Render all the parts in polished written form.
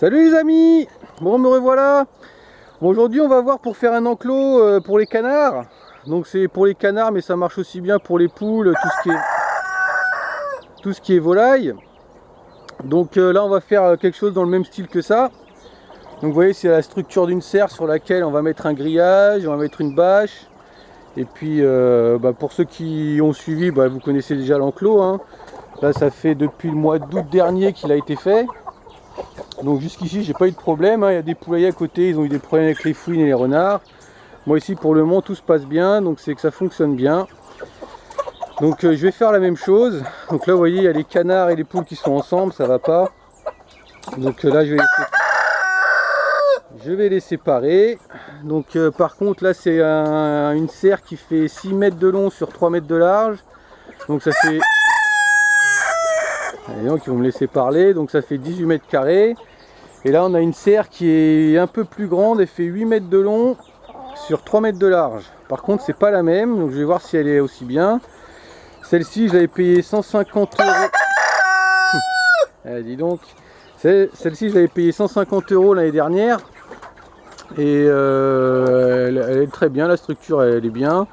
Salut les amis. Bon, me revoilà. Bon, aujourd'hui on va voir pour faire un enclos pour les canards. Donc c'est pour les canards mais ça marche aussi bien pour les poules, tout ce qui est volaille. Donc là on va faire quelque chose dans le même style que ça. Donc vous voyez, c'est la structure d'une serre sur laquelle on va mettre un grillage, on va mettre une bâche. Et puis pour ceux qui ont suivi, vous connaissez déjà l'enclos, hein. Là ça fait depuis le mois d'août dernier qu'il a été fait. Donc jusqu'ici j'ai pas eu de problème, hein. Il y a des poulaillers à côté, ils ont eu des problèmes avec les fouines et les renards. Moi ici pour le moment tout se passe bien, donc c'est que ça fonctionne bien. Donc je vais faire la même chose. Donc là vous voyez, il y a les canards et les poules qui sont ensemble, ça va pas. Donc là je vais les séparer. Donc par contre là c'est une serre qui fait 6 mètres de long sur 3 mètres de large. Donc ça fait... Allez, donc ils vont me laisser parler, donc ça fait 18 mètres carrés. Et là on a une serre qui est un peu plus grande, elle fait 8 mètres de long sur 3 mètres de large. Par contre c'est pas la même, donc je vais voir si elle est aussi bien. Celle-ci je l'avais payée 150 euros. Dis donc. Celle-ci je l'avais payée 150 euros l'année dernière. Et elle est très bien, la structure elle est bien.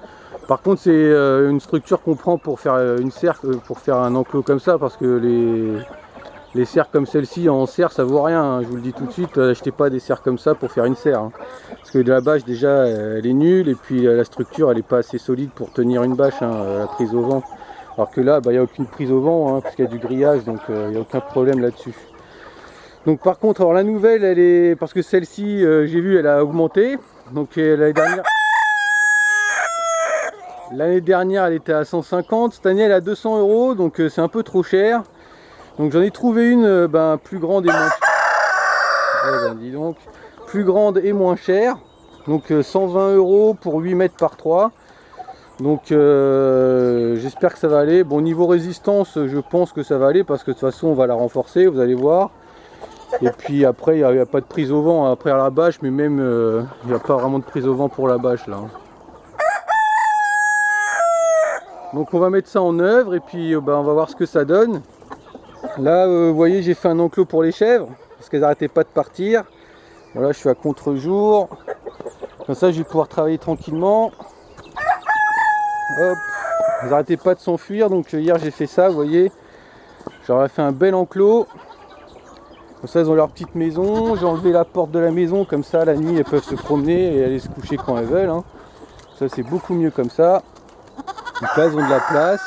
Par contre c'est une structure qu'on prend pour faire une serre, pour faire un enclos comme ça, parce que les serres comme celle-ci en serre ça vaut rien, hein. Je vous le dis tout de suite, achetez pas des serres comme ça pour faire une serre, hein. Parce que la bâche déjà elle est nulle, et puis la structure elle est pas assez solide pour tenir une bâche, hein, la prise au vent. Alors que là il n'y a aucune prise au vent, hein, parce qu'il y a du grillage, donc il n'y a aucun problème là-dessus. Donc par contre, alors la nouvelle elle est, parce que celle-ci j'ai vu elle a augmenté. Donc l'année dernière elle était à 150, cette année elle est à 200 euros, donc c'est un peu trop cher. Donc j'en ai trouvé une plus grande et moins chère. Dis donc, plus grande et moins chère. Donc 120 euros pour 8 mètres par 3. Donc j'espère que ça va aller. Bon, niveau résistance je pense que ça va aller, parce que de toute façon on va la renforcer, vous allez voir. Et puis après il n'y a pas de prise au vent après à la bâche, mais même il n'y a pas vraiment de prise au vent pour la bâche là. Donc on va mettre ça en œuvre et puis on va voir ce que ça donne. Là vous voyez, j'ai fait un enclos pour les chèvres parce qu'elles n'arrêtaient pas de partir. Voilà, je suis à contre-jour. Comme ça je vais pouvoir travailler tranquillement. Hop. Elles n'arrêtaient pas de s'enfuir, donc hier j'ai fait ça, vous voyez. J'aurais fait un bel enclos. Comme ça, elles ont leur petite maison. J'ai enlevé la porte de la maison, comme ça, la nuit, elles peuvent se promener et aller se coucher quand elles veulent, hein. Ça, c'est beaucoup mieux comme ça. Donc là, elles ont de la place.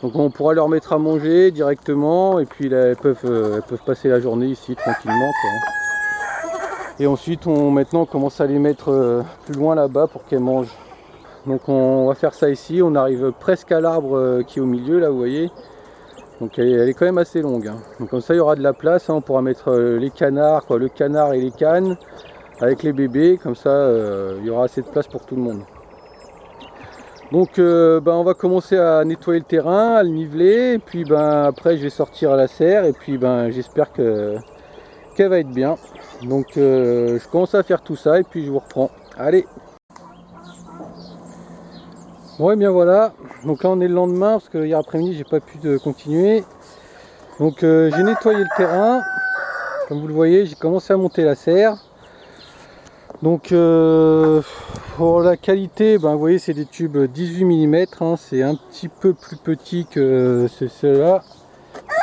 Donc on pourra leur mettre à manger directement. Et puis là, elles peuvent passer la journée ici, tranquillement, quoi. Et ensuite, maintenant, on commence à les mettre plus loin là-bas pour qu'elles mangent. Donc on va faire ça ici. On arrive presque à l'arbre qui est au milieu, là, vous voyez. Donc elle est quand même assez longue, hein. Donc comme ça il y aura de la place, hein. On pourra mettre les canards, le canard et les cannes avec les bébés, comme ça il y aura assez de place pour tout le monde. Donc on va commencer à nettoyer le terrain, à le niveler, et puis après je vais sortir la serre, et puis j'espère qu'elle va être bien. Donc je commence à faire tout ça et puis je vous reprends. Allez. Bon, et bien voilà, donc là on est le lendemain parce que hier après-midi j'ai pas pu continuer. Donc j'ai nettoyé le terrain, comme vous le voyez, j'ai commencé à monter la serre. Donc pour la qualité, vous voyez, c'est des tubes 18 mm, hein, c'est un petit peu plus petit que ceux-là.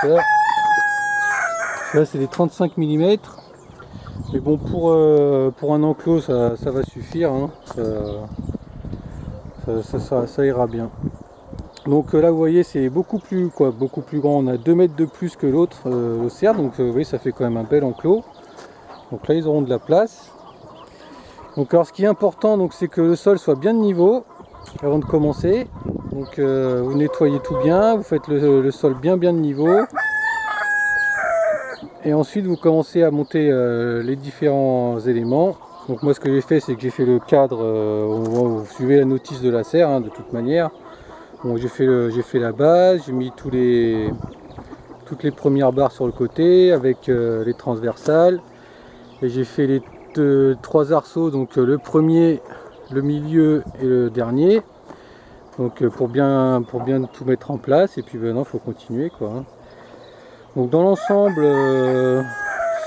Là c'est des 35 mm. Mais bon, pour un enclos ça va suffire, hein. Ça ira bien. Donc là vous voyez, c'est beaucoup plus grand. On a 2 mètres de plus que l'autre serre, donc vous voyez, ça fait quand même un bel enclos. Donc là ils auront de la place. Donc alors ce qui est important, c'est que le sol soit bien de niveau avant de commencer. Donc vous nettoyez tout bien, vous faites le sol bien de niveau. Et ensuite vous commencez à monter les différents éléments. Donc moi ce que j'ai fait, c'est que j'ai fait le cadre, vous suivez la notice de la serre, hein, de toute manière. Bon, j'ai fait la base, j'ai mis toutes les premières barres sur le côté avec les transversales. Et j'ai fait les 3 arceaux, donc le premier, le milieu et le dernier. Donc pour bien tout mettre en place, et puis maintenant il faut continuer, quoi. Donc dans l'ensemble,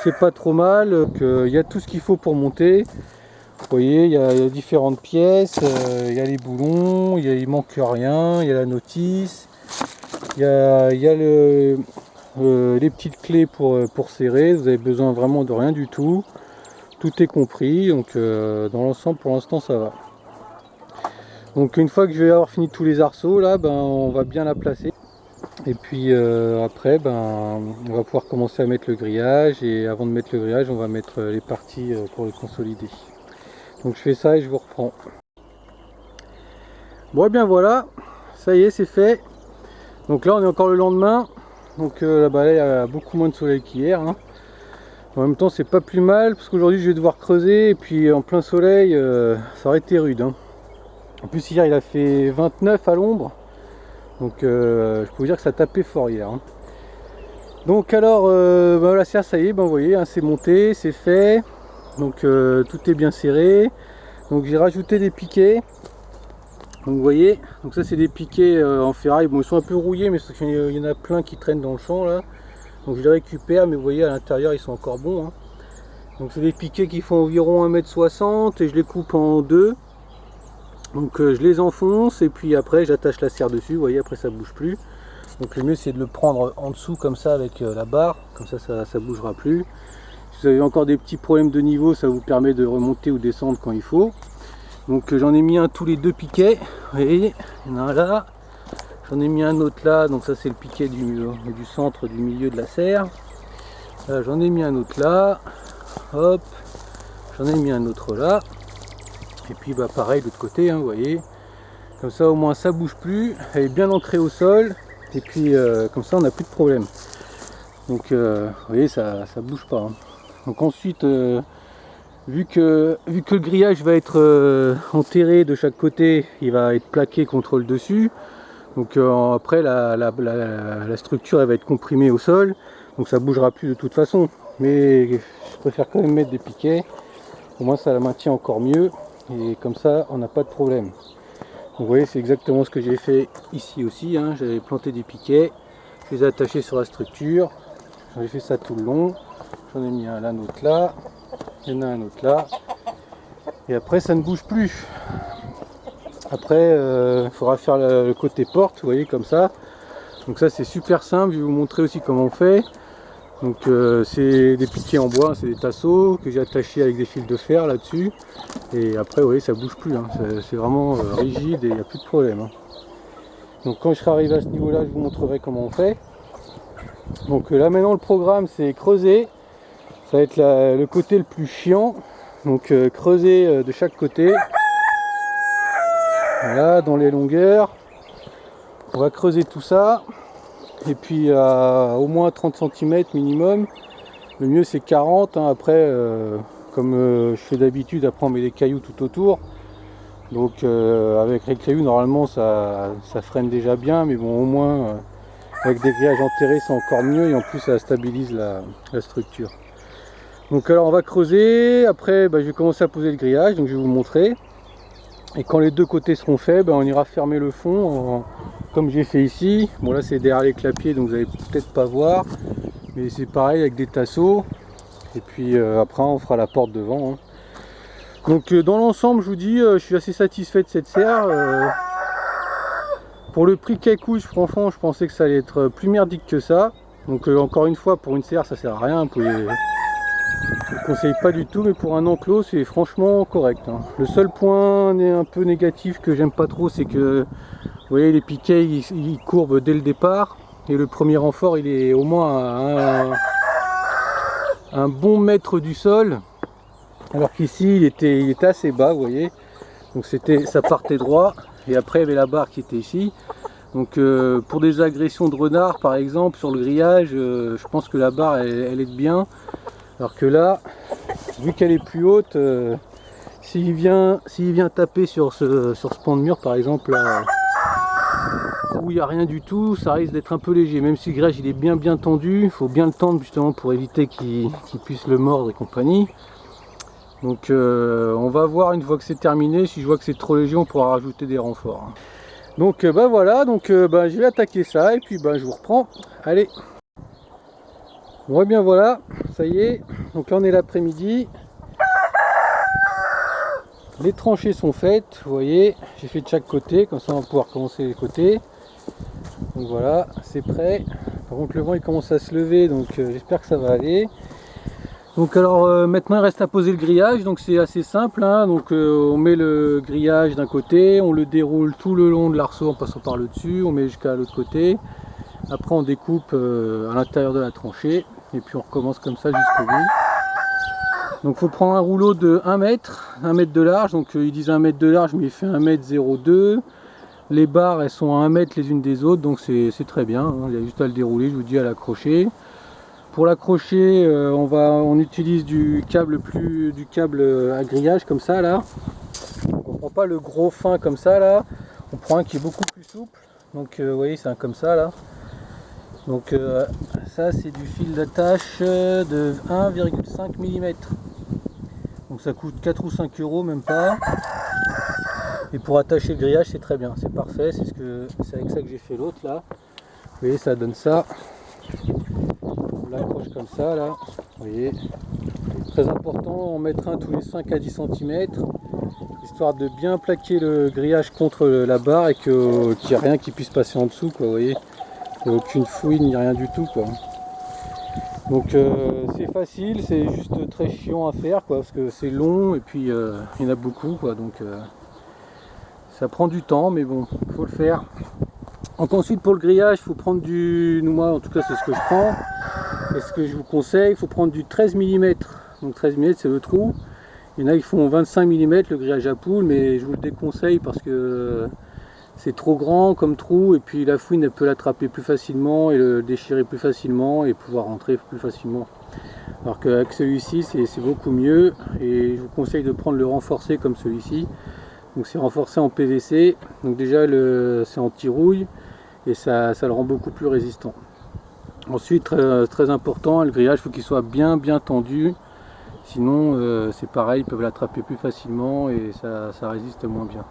c'est pas trop mal. Il y a tout ce qu'il faut pour monter. Vous voyez, il y a différentes pièces, il y a les boulons, il manque rien, il y a la notice, il y a les petites clés pour serrer. Vous avez besoin vraiment de rien du tout. Tout est compris, donc dans l'ensemble pour l'instant ça va. Donc une fois que je vais avoir fini tous les arceaux là, on va bien la placer. Et puis après on va pouvoir commencer à mettre le grillage, et avant de mettre le grillage on va mettre les parties pour le consolider. Donc je fais ça et je vous reprends. Bon et bien voilà, ça y est, c'est fait. Donc là on est encore le lendemain, donc là-bas il y a beaucoup moins de soleil qu'hier, hein. En même temps c'est pas plus mal parce qu'aujourd'hui je vais devoir creuser, et puis en plein soleil ça aurait été rude, hein. En plus hier il a fait 29 à l'ombre, donc je peux vous dire que ça tapait fort hier, hein. Donc alors la serre, ça y est, vous voyez, hein, c'est monté, c'est fait. Donc tout est bien serré. Donc j'ai rajouté des piquets. Donc vous voyez, donc ça c'est des piquets en ferraille. Bon, ils sont un peu rouillés, mais il y en a plein qui traînent dans le champ là. Donc je les récupère, mais vous voyez à l'intérieur ils sont encore bons, hein. Donc c'est des piquets qui font environ 1,60 m, et je les coupe en deux. Donc je les enfonce, et puis après j'attache la serre dessus. Vous voyez, après ça bouge plus. Donc le mieux c'est de le prendre en dessous comme ça avec la barre, comme ça bougera plus. Si vous avez encore des petits problèmes de niveau, ça vous permet de remonter ou descendre quand il faut. Donc j'en ai mis un tous les deux piquets, vous voyez, il y en a un là, j'en ai mis un autre là, donc ça c'est le piquet du centre, du milieu de la serre. Là j'en ai mis un autre là, hop, j'en ai mis un autre là, et puis pareil de l'autre côté, hein, vous voyez, comme ça au moins ça bouge plus, elle est bien ancrée au sol, et puis comme ça on n'a plus de problème. Donc vous voyez, ça bouge pas, hein. Donc ensuite vu que le grillage va être enterré de chaque côté, il va être plaqué contre le dessus. Donc après la structure elle va être comprimée au sol, donc ça bougera plus de toute façon. Mais je préfère quand même mettre des piquets, au moins ça la maintient encore mieux, et comme ça on n'a pas de problème. Donc vous voyez, c'est exactement ce que j'ai fait ici aussi, hein. J'avais planté des piquets, je les ai attachés sur la structure, j'ai fait ça tout le long. J'en ai mis un là, un autre là, il y en a un autre là, et après ça ne bouge plus. Après il faudra faire le côté porte, vous voyez, comme ça. Donc ça c'est super simple, je vais vous montrer aussi comment on fait. Donc c'est des piquets en bois, c'est des tasseaux que j'ai attachés avec des fils de fer là-dessus, et après vous voyez, ça bouge plus, hein. C'est vraiment rigide et il n'y a plus de problème, hein. Donc quand je serai arrivé à ce niveau là, je vous montrerai comment on fait. Donc là maintenant le programme c'est creuser. Ça va être le côté le plus chiant, donc creuser de chaque côté, voilà, dans les longueurs. On va creuser tout ça, et puis à au moins 30 cm minimum. Le mieux c'est 40, hein. Après comme je fais d'habitude, après on met des cailloux tout autour. Donc avec les cailloux normalement ça freine déjà bien, mais bon, au moins avec des grillages enterrés c'est encore mieux, et en plus ça stabilise la structure. Donc alors on va creuser, après je vais commencer à poser le grillage, donc je vais vous montrer. Et quand les deux côtés seront faits, on ira fermer le fond comme j'ai fait ici. Bon là c'est derrière les clapiers, donc vous allez peut-être pas voir, mais c'est pareil avec des tasseaux. Et puis après on fera la porte devant, hein. Donc dans l'ensemble je vous dis, je suis assez satisfait de cette serre. Pour le prix qu'elle coûte, franchement je pensais que ça allait être plus merdique que ça. Donc encore une fois, pour une serre ça sert à rien, je ne le conseille pas du tout, mais pour un enclos c'est franchement correct, hein. Le seul point un peu négatif que j'aime pas trop, c'est que vous voyez les piquets ils courbent dès le départ, et le premier renfort il est au moins à un bon mètre du sol, alors qu'ici il était assez bas, vous voyez. Donc ça partait droit, et après il y avait la barre qui était ici. Donc pour des agressions de renard par exemple sur le grillage, je pense que la barre elle est bien. Alors que là, vu qu'elle est plus haute, s'il vient taper sur ce pan de mur par exemple, là, où il n'y a rien du tout, ça risque d'être un peu léger. Même si le grillage il est bien tendu, il faut bien le tendre justement pour éviter qu'il puisse le mordre et compagnie. Donc on va voir une fois que c'est terminé. Si je vois que c'est trop léger, on pourra rajouter des renforts. Donc voilà, donc je vais attaquer ça, et puis je vous reprends. Allez. Bon et bien voilà, ça y est, donc là on est l'après-midi. Les tranchées sont faites, vous voyez, j'ai fait de chaque côté, comme ça on va pouvoir commencer les côtés. Donc voilà, c'est prêt. Par contre le vent il commence à se lever, donc j'espère que ça va aller. Donc alors maintenant il reste à poser le grillage, donc c'est assez simple, hein. Donc on met le grillage d'un côté, on le déroule tout le long de l'arceau en passant par le dessus, on met jusqu'à l'autre côté. Après on découpe à l'intérieur de la tranchée, et puis on recommence comme ça jusqu'au bout. Donc il faut prendre un rouleau de 1 mètre, 1 mètre de large, donc ils disent 1 mètre de large mais il fait 1 mètre 02. Les barres elles sont à 1 mètre les unes des autres, donc c'est très bien, hein. Il y a juste à le dérouler, je vous dis, à l'accrocher. Pour l'accrocher, on utilise du câble à grillage comme ça là. Donc on prend pas le gros fin comme ça là, on prend un qui est beaucoup plus souple. Donc vous voyez, c'est un comme ça là. Donc ça c'est du fil d'attache de 1,5 mm. Donc ça coûte 4 ou 5 euros, même pas. Et pour attacher le grillage c'est très bien, c'est parfait, c'est avec ça que j'ai fait l'autre là. Vous voyez, ça donne ça. On l'accroche comme ça là, vous voyez. Très important, en mettre un tous les 5 à 10 cm, histoire de bien plaquer le grillage contre la barre et qu'il n'y ait rien qui puisse passer en dessous, quoi, vous voyez. Il n'y a aucune fouine ni rien du tout, quoi. Donc c'est facile, c'est juste très chiant à faire, quoi, parce que c'est long et puis il y en a beaucoup, quoi, donc ça prend du temps, mais bon, il faut le faire. Donc ensuite pour le grillage, il faut prendre moi en tout cas c'est ce que je prends, et ce que je vous conseille, il faut prendre du 13 mm. Donc 13 mm c'est le trou. Il y en a qui font 25 mm le grillage à poule, mais je vous le déconseille parce que c'est trop grand comme trou, et puis la fouine elle peut l'attraper plus facilement et le déchirer plus facilement et pouvoir rentrer plus facilement. Alors qu'avec celui-ci c'est beaucoup mieux, et je vous conseille de prendre le renforcé comme celui-ci. Donc c'est renforcé en PVC, donc déjà c'est anti-rouille et ça le rend beaucoup plus résistant. Ensuite très important, le grillage faut qu'il soit bien tendu, sinon c'est pareil, ils peuvent l'attraper plus facilement et ça résiste moins bien.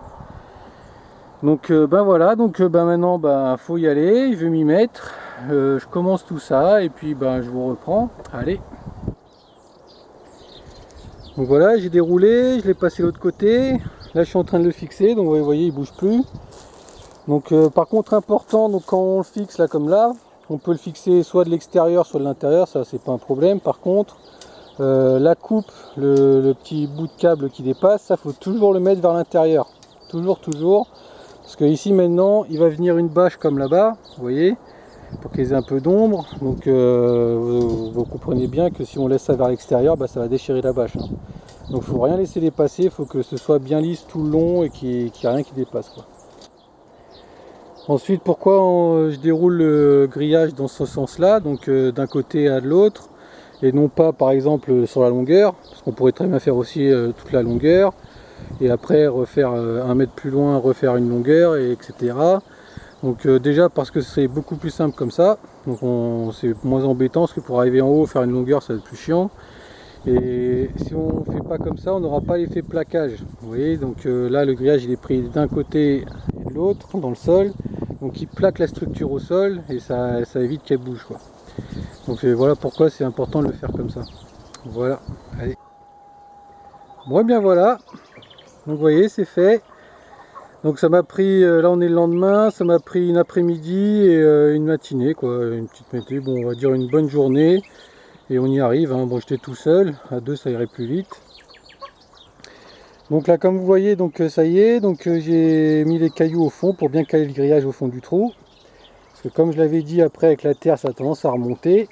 Donc ben voilà, donc maintenant faut y aller, je vais m'y mettre, je commence tout ça et puis je vous reprends, allez. Donc voilà, j'ai déroulé, je l'ai passé de l'autre côté, là je suis en train de le fixer, donc vous voyez il bouge plus. Donc par contre important, donc quand on le fixe là comme là, on peut le fixer soit de l'extérieur soit de l'intérieur, ça c'est pas un problème. Par contre la coupe, le petit bout de câble qui dépasse, ça faut toujours le mettre vers l'intérieur, toujours, parce que ici maintenant il va venir une bâche comme là-bas, vous voyez, pour qu'ils aient un peu d'ombre. Donc vous comprenez bien que si on laisse ça vers l'extérieur, ça va déchirer la bâche, hein. Donc il ne faut rien laisser dépasser, il faut que ce soit bien lisse tout le long et qu'il n'y ait rien qui dépasse, quoi. Ensuite, pourquoi je déroule le grillage dans ce sens là, donc d'un côté à l'autre, et non pas par exemple sur la longueur, parce qu'on pourrait très bien faire aussi toute la longueur et après refaire 1 mètre plus loin, refaire une longueur, etc. Donc déjà parce que c'est beaucoup plus simple comme ça, donc c'est moins embêtant, parce que pour arriver en haut faire une longueur ça va être plus chiant. Et si on ne fait pas comme ça, on n'aura pas l'effet plaquage, vous voyez. Donc là le grillage il est pris d'un côté et de l'autre dans le sol, donc il plaque la structure au sol et ça évite qu'elle bouge, quoi. Donc voilà pourquoi c'est important de le faire comme ça. Voilà, allez. Bon et bien voilà, donc vous voyez c'est fait. Donc ça m'a pris, là on est le lendemain, ça m'a pris une après-midi et une matinée, quoi, une petite matinée, bon on va dire une bonne journée, et on y arrive, hein. Bon j'étais tout seul, à deux ça irait plus vite. Donc là comme vous voyez, donc ça y est, donc j'ai mis les cailloux au fond pour bien caler le grillage au fond du trou. Parce que comme je l'avais dit, après avec la terre ça a tendance à remonter.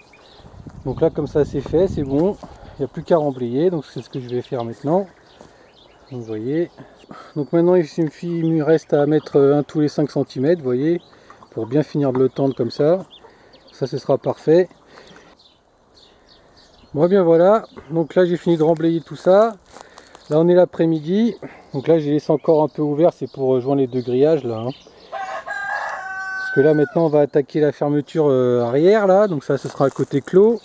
Donc là comme ça c'est fait, c'est bon, il n'y a plus qu'à remblayer, donc c'est ce que je vais faire maintenant. Donc vous voyez. Donc maintenant il me reste à mettre un tous les 5 cm, vous voyez, pour bien finir de le tendre comme ça. Ça ce sera parfait. Bon bien voilà, donc là j'ai fini de remblayer tout ça. Là on est l'après-midi, donc là j'ai laissé encore un peu ouvert, c'est pour rejoindre les deux grillages là, hein. Parce que là maintenant on va attaquer la fermeture arrière là, donc ça ce sera le côté clos.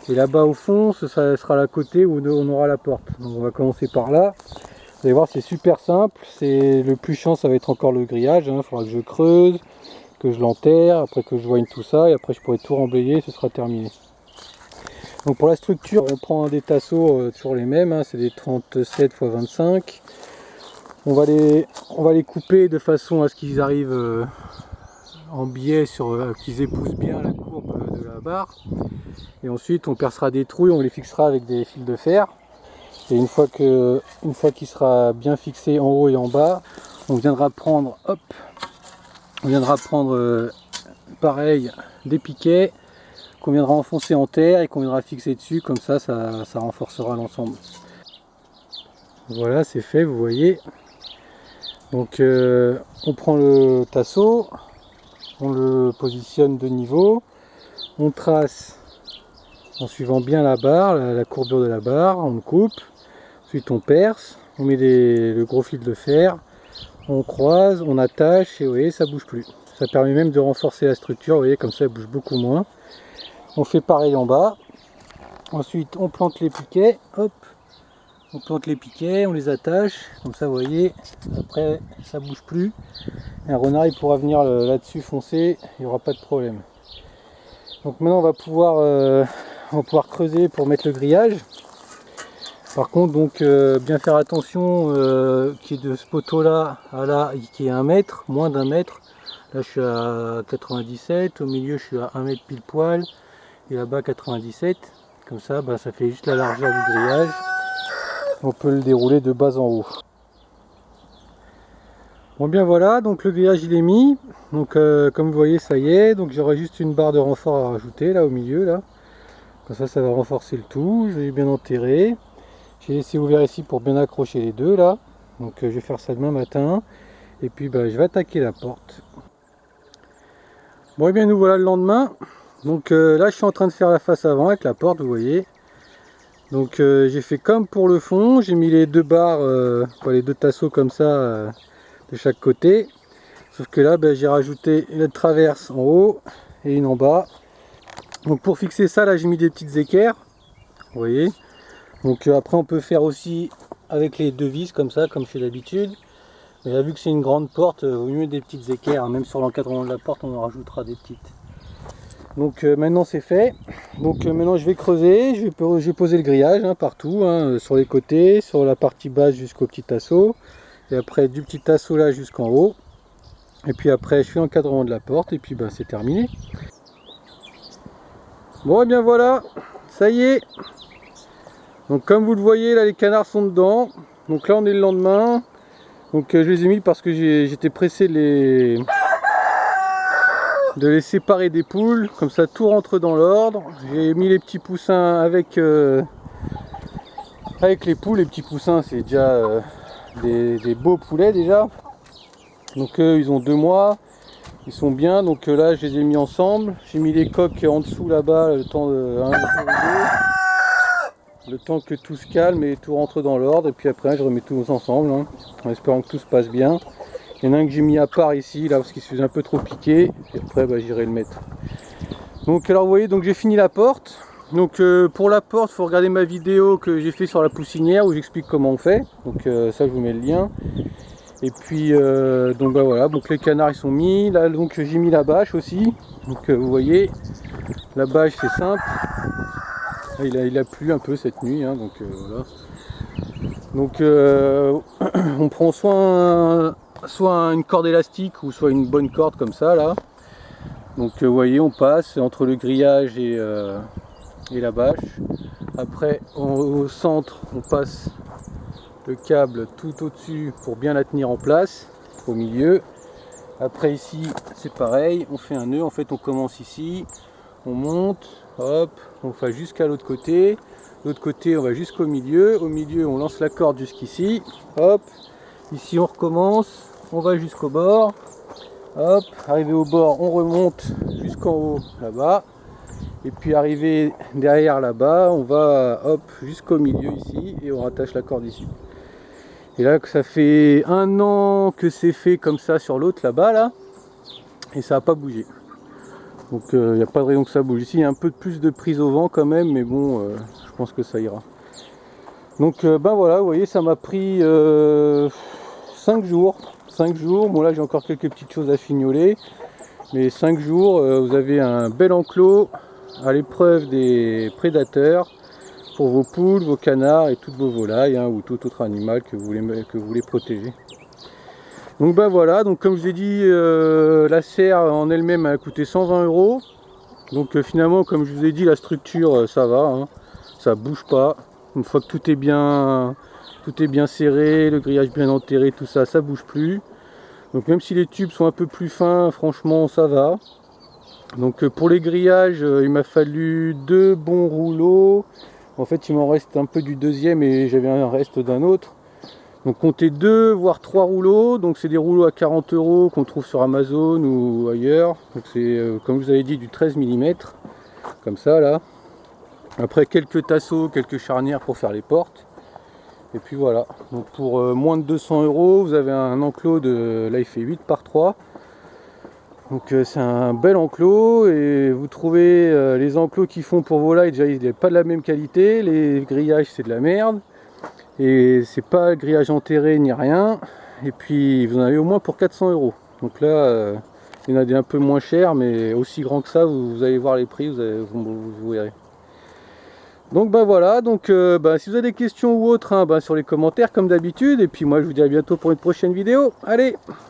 Et là-bas au fond, ce sera la côté où on aura la porte. Donc on va commencer par là. Vous allez voir, c'est super simple. Le plus chiant, ça va être encore le grillage, hein. Il faudra que je creuse, que je l'enterre, après que je joigne tout ça, et après je pourrai tout remblayer, ce sera terminé. Donc pour la structure, on prend des tasseaux toujours les mêmes, hein, c'est des 37 x 25. On va les couper de façon à ce qu'ils arrivent en biais, qu'ils épousent bien la courbe de la barre. Et ensuite on percera des trous et on les fixera avec des fils de fer. Et une fois qu'il sera bien fixé en haut et en bas, on viendra prendre, pareil, des piquets qu'on viendra enfoncer en terre et qu'on viendra fixer dessus, comme ça renforcera l'ensemble. Voilà, c'est fait, vous voyez. Donc on prend le tasseau, on le positionne de niveau, on trace en suivant bien la barre, la courbure de la barre, on le coupe, ensuite on perce, on met le gros fil de fer, on croise, on attache et vous voyez, ça bouge plus. Ça permet même de renforcer la structure, vous voyez, comme ça elle bouge beaucoup moins. On fait pareil en bas, ensuite on plante les piquets, hop, on plante les piquets, on les attache, comme ça vous voyez, après ça bouge plus. Et un renard il pourra venir là-dessus foncer, il n'y aura pas de problème. Donc maintenant on va pouvoir creuser pour mettre le grillage. Par contre donc bien faire attention qu'il y ait de ce poteau là à là qui est 1 mètre, moins d'1 mètre. Là je suis à 97, au milieu je suis à 1 mètre pile poil et là-bas 97. Comme ça ça fait juste la largeur du grillage. On peut le dérouler de bas en haut. Bon bien voilà, donc le grillage il est mis. Donc comme vous voyez ça y est, donc j'aurai juste une barre de renfort à rajouter là au milieu là. Comme ça va renforcer le tout. Je l'ai bien enterré. J'ai laissé ouvert ici pour bien accrocher les deux là. Donc je vais faire ça demain matin. Et puis je vais attaquer la porte. Bon et bien nous voilà le lendemain. Donc là je suis en train de faire la face avant avec la porte, vous voyez. Donc j'ai fait comme pour le fond, j'ai mis les 2 barres, les 2 tasseaux comme ça de chaque côté. Sauf que là j'ai rajouté une traverse en haut et une en bas. Donc pour fixer ça là j'ai mis des petites équerres, vous voyez. Donc après on peut faire aussi avec les 2 vis comme ça, comme je fais d'habitude. Mais là vu que c'est une grande porte, il vaut mieux des petites équerres, hein. Même sur l'encadrement de la porte on en rajoutera des petites. Donc maintenant c'est fait. Donc maintenant je vais creuser, je vais poser le grillage partout, sur les côtés, sur la partie basse jusqu'au petit tasseau. Et après du petit tasseau là jusqu'en haut. Et puis après je fais l'encadrement de la porte et puis c'est terminé. Bon et bien voilà, ça y est. Donc comme vous le voyez là les canards sont dedans. Donc là on est le lendemain. Donc je les ai mis parce que j'étais pressé de les séparer des poules, comme ça tout rentre dans l'ordre. J'ai mis les petits poussins avec les poules. Les petits poussins c'est déjà des beaux poulets déjà. Donc ils ont 2 mois, ils sont bien. Donc là je les ai mis ensemble. J'ai mis les coques en dessous là-bas le temps le temps que tout se calme et tout rentre dans l'ordre. Et puis après je remets tous ensemble en espérant que tout se passe bien. Il y en a un que j'ai mis à part ici, là, parce qu'il se faisait un peu trop piquer. Et après, j'irai le mettre. Donc, alors, vous voyez, donc j'ai fini la porte. Donc, pour la porte, il faut regarder ma vidéo que j'ai fait sur la poussinière, où j'explique comment on fait. Donc, ça, je vous mets le lien. Et puis, donc, voilà. Donc, les canards, ils sont mis. Là, donc, j'ai mis la bâche aussi. Donc, vous voyez, la bâche, c'est simple. Là, il a plu un peu cette nuit, donc, voilà. Donc, on prend soit une corde élastique ou soit une bonne corde comme ça là. Donc vous voyez on passe entre le grillage et la bâche. Après au centre on passe le câble tout au dessus pour bien la tenir en place au milieu. Après ici c'est pareil, on fait un nœud, en fait on commence ici, on monte, hop, on va jusqu'à l'autre côté. L'autre côté on va jusqu'au milieu, on lance la corde jusqu'ici, hop. Ici on recommence, on va jusqu'au bord, hop, arrivé au bord on remonte jusqu'en haut là-bas, et puis arrivé derrière là-bas on va hop jusqu'au milieu ici et on rattache la corde ici. Et là ça fait 1 an que c'est fait comme ça sur l'autre là-bas là, et ça n'a pas bougé. Donc il n'y a pas de raison que ça bouge. Ici il y a un peu plus de prise au vent quand même, mais bon je pense que ça ira. Donc voilà, vous voyez ça m'a pris 5 jours. 5 jours, bon là j'ai encore quelques petites choses à fignoler, mais 5 jours, vous avez un bel enclos à l'épreuve des prédateurs pour vos poules, vos canards et toutes vos volailles, hein, ou tout autre animal que vous voulez protéger. Donc ben voilà, donc comme je vous ai dit, la serre en elle-même a coûté 120 €. Donc finalement, comme je vous ai dit, la structure ça va, hein, ça bouge pas. Une fois que tout est bien serré, le grillage bien enterré, tout ça, ça bouge plus. Donc même si les tubes sont un peu plus fins, franchement ça va. Donc pour les grillages, il m'a fallu 2 bons rouleaux. En fait il m'en reste un peu du deuxième et j'avais un reste d'un autre. Donc comptez 2 voire 3 rouleaux. Donc c'est des rouleaux à 40 € qu'on trouve sur Amazon ou ailleurs. Donc c'est comme je vous avais dit du 13 mm. Comme ça là. Après quelques tasseaux, quelques charnières pour faire les portes. Et puis voilà, donc pour moins de 200 €, vous avez un enclos de, là il fait 8 par 3. Donc c'est un bel enclos et vous trouvez les enclos qu'ils font pour volailles, déjà il n'est pas de la même qualité, les grillages c'est de la merde. Et c'est pas grillage enterré ni rien. Et puis vous en avez au moins pour 400 €. Donc là, il y en a des un peu moins chers, mais aussi grands que ça, vous allez voir les prix, vous verrez. Donc bah voilà, donc si vous avez des questions ou autres, hein, sur les commentaires comme d'habitude, et puis moi je vous dis à bientôt pour une prochaine vidéo. Allez!